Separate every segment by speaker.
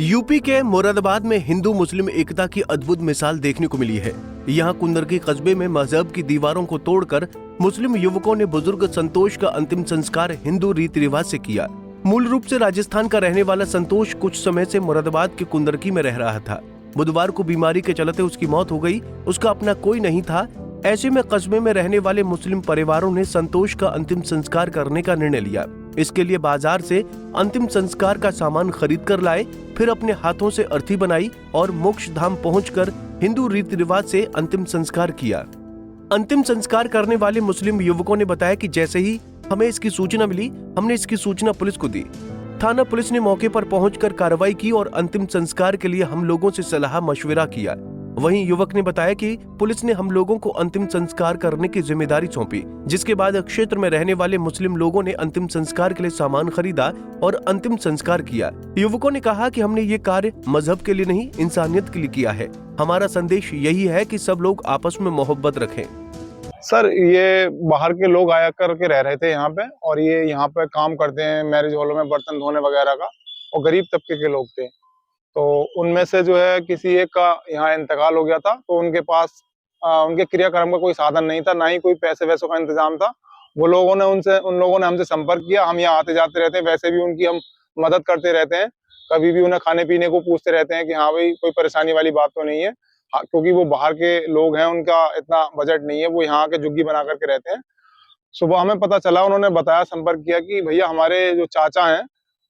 Speaker 1: UP के मुरादाबाद में हिंदू मुस्लिम एकता की अद्भुत मिसाल देखने को मिली है। यहाँ कुंदरकी कस्बे में मजहब की दीवारों को तोड़कर मुस्लिम युवकों ने बुजुर्ग संतोष का अंतिम संस्कार हिंदू रीति रिवाज से किया। मूल रूप से राजस्थान का रहने वाला संतोष कुछ समय से मुरादाबाद के कुंदरकी में रह रहा था। बुधवार को बीमारी के चलते उसकी मौत हो गई। उसका अपना कोई नहीं था। ऐसे में कस्बे में रहने वाले मुस्लिम परिवारों ने संतोष का अंतिम संस्कार करने का निर्णय लिया। इसके लिए बाजार से अंतिम संस्कार का सामान खरीद कर लाए, फिर अपने हाथों से अर्थी बनाई और मोक्ष धाम पहुंचकर हिंदू रीति रिवाज से अंतिम संस्कार किया। अंतिम संस्कार करने वाले मुस्लिम युवकों ने बताया कि जैसे ही हमें इसकी सूचना मिली, हमने इसकी सूचना पुलिस को दी। थाना पुलिस ने मौके पर पहुंचकर कार्रवाई की और अंतिम संस्कार के लिए हम लोगों से सलाह मशविरा किया। वहीं युवक ने बताया कि पुलिस ने हम लोगों को अंतिम संस्कार करने की जिम्मेदारी सौंपी, जिसके बाद क्षेत्र में रहने वाले मुस्लिम लोगों ने अंतिम संस्कार के लिए सामान खरीदा और अंतिम संस्कार किया। युवकों ने कहा कि हमने ये कार्य मजहब के लिए नहीं, इंसानियत के लिए किया है। हमारा संदेश यही है कि सब लोग आपस में मोहब्बत रखें।
Speaker 2: सर, ये बाहर के लोग आया करके रह रहे थे यहाँ पे, और ये यहाँ पे काम करते हैं मैरिज हॉलों में बर्तन धोने वगैरह का, और गरीब तबके के लोग थे। तो उनमें से जो है किसी एक का यहाँ इंतकाल हो गया था। तो उनके पास उनके क्रियाक्रम का कोई साधन नहीं था, ना ही कोई पैसे वैसों का इंतजाम था। उन लोगों ने हमसे संपर्क किया। हम यहाँ आते जाते रहते हैं, वैसे भी उनकी हम मदद करते रहते हैं। कभी भी उन्हें खाने पीने को पूछते रहते हैं कि हाँ भाई कोई परेशानी वाली बात तो नहीं है। हाँ, क्योंकि वो बाहर के लोग हैं, उनका इतना बजट नहीं है, वो यहाँ के झुग्गी बना करके रहते हैं। सुबह हमें पता चला, उन्होंने बताया, संपर्क किया कि भैया हमारे जो चाचा हैं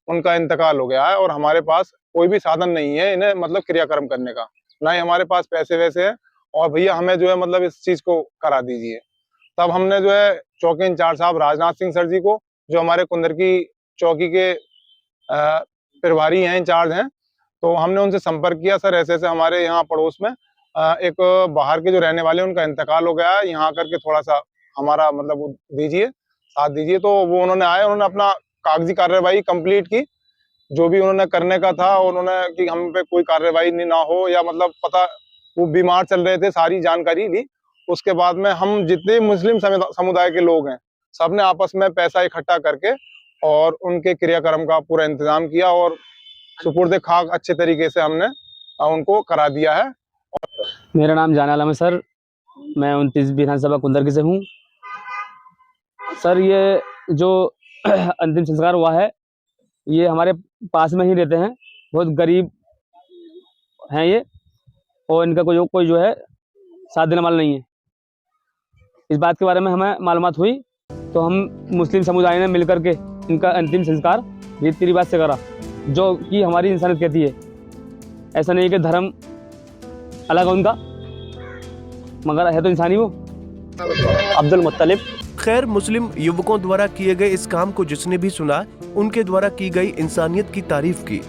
Speaker 2: उनका इंतकाल हो गया है और हमारे पास कोई भी साधन नहीं है इन्हें मतलब क्रियाक्रम करने का, ना ही हमारे पास पैसे वैसे हैं, और भैया हमें जो है मतलब इस चीज को करा दीजिए। तब हमने जो है चौकी इंचार्ज साहब राजनाथ सिंह सर जी को, जो हमारे कुंदरकी चौकी के प्रभारी हैं, इंचार्ज हैं, तो हमने उनसे संपर्क किया। सर ऐसे ऐसे हमारे यहाँ पड़ोस में एक बाहर के जो रहने वाले उनका इंतकाल हो गया है, यहाँ करके थोड़ा सा हमारा मतलब दीजिए, साथ दीजिए। तो वो उन्होंने आए, उन्होंने अपना कागजी कार्रवाई कंप्लीट की, जो भी उन्होंने करने का था। उन्होंने कि हम पे कोई कार्रवाई नहीं ना हो, या मतलब पता, वो बीमार चल रहे थे, सारी जानकारी ली। उसके बाद में हम जितने मुस्लिम समुदाय के लोग हैं, सबने आपस में पैसा इकट्ठा करके और उनके क्रियाक्रम का पूरा इंतजाम किया और सुपुर्द खाक अच्छे तरीके से हमने उनको करा दिया है।
Speaker 3: मेरा नाम जान आलम है सर, मैं 29 विधानसभा कुंदरकी से हूँ। सर ये जो अंतिम संस्कार हुआ है, ये हमारे पास में ही रहते हैं, बहुत गरीब हैं ये, और इनका कोई जो है साथ देने वाला नहीं है। इस बात के बारे में हमें मालूमात हुई तो हम मुस्लिम समुदाय ने मिलकर के इनका अंतिम संस्कार रीति रिवाज से करा, जो कि हमारी इंसानियत कहती है। ऐसा नहीं है कि धर्म अलग है उनका, मगर है तो इंसानी वो। अब्दुल मुत्तलिब।
Speaker 1: खैर, मुस्लिम युवकों द्वारा किए गए इस काम को जिसने भी सुना, उनके द्वारा की गई इंसानियत की तारीफ की।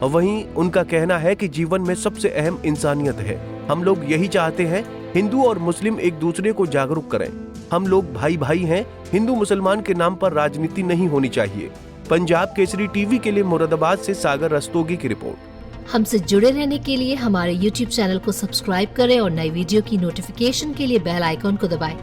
Speaker 1: वहीं उनका कहना है कि जीवन में सबसे अहम इंसानियत है। हम लोग यही चाहते हैं, हिंदू और मुस्लिम एक दूसरे को जागरूक करें। हम लोग भाई भाई हैं। हिंदू मुसलमान के नाम पर राजनीति नहीं होनी चाहिए। पंजाब केसरी टीवी के लिए मुरादाबाद से सागर रस्तोगी की रिपोर्ट।
Speaker 4: हमसे जुड़े रहने के लिए हमारे YouTube चैनल को सब्सक्राइब करें और नई वीडियो की नोटिफिकेशन के लिए बेल आइकॉन को दबाएं।